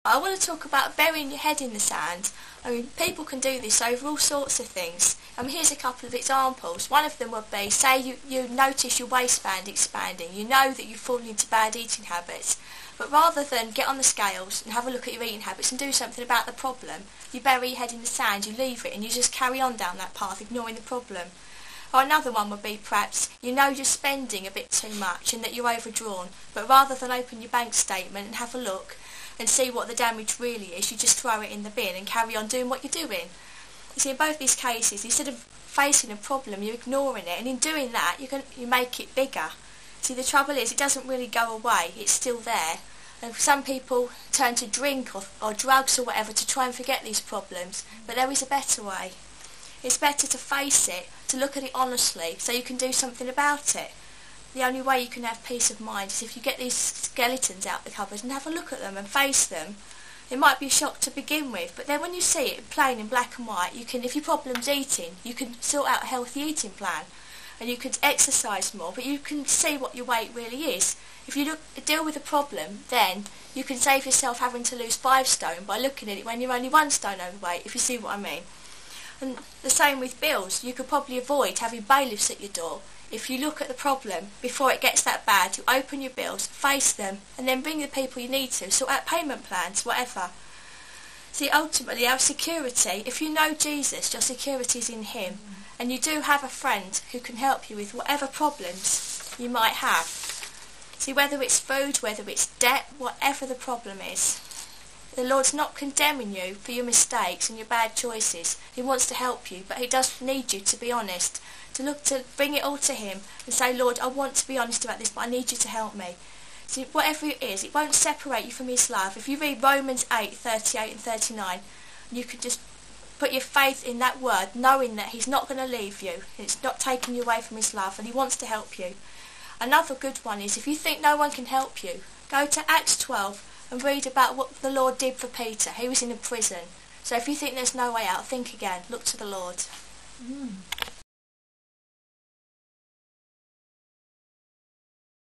I want to talk about burying your head in the sand. I mean, people can do this over all sorts of things. Here's a couple of examples. One of them would be, say you notice your waistband expanding. You know that you've fallen into bad eating habits. But rather than get on the scales and have a look at your eating habits and do something about the problem, you bury your head in the sand, you leave it, and you just carry on down that path, ignoring the problem. Or another one would be, perhaps, you know you're spending a bit too much and that you're overdrawn, but rather than open your bank statement and have a look and see what the damage really is, you just throw it in the bin and carry on doing what you're doing. You see, in both these cases, instead of facing a problem, you're ignoring it, and in doing that, you make it bigger. See, the trouble is, it doesn't really go away, it's still there. And some people turn to drink or drugs or whatever to try and forget these problems, but there is a better way. It's better to face it, to look at it honestly, so you can do something about it. The only way you can have peace of mind is if you get these skeletons out the cupboard and have a look at them and face them. It might be a shock to begin with, but then when you see it plain in black and white, if your problem's eating, you can sort out a healthy eating plan, and you can exercise more, but you can see what your weight really is. If you deal with a problem, then you can save yourself having to lose 5 stone by looking at it when you're only 1 stone overweight, if you see what I mean. And the same with bills. You could probably avoid having bailiffs at your door if you look at the problem before it gets that bad. You open your bills, face them, and then bring the people you need to, sort out payment plans, whatever. See, ultimately, our security, if you know Jesus, your security is in him, and you do have a friend who can help you with whatever problems you might have. See, whether it's food, whether it's debt, whatever the problem is, the Lord's not condemning you for your mistakes and your bad choices. He wants to help you, but he does need you to be honest, to bring it all to him and say, Lord, I want to be honest about this, but I need you to help me. See, whatever it is, it won't separate you from his love. If you read Romans 8:38 and 39, you can just put your faith in that word, knowing that he's not going to leave you. It's not taking you away from his love, and he wants to help you. Another good one is, if you think no one can help you, go to Acts 12 and read about what the Lord did for Peter. He was in a prison. So if you think there's no way out, think again. Look to the Lord.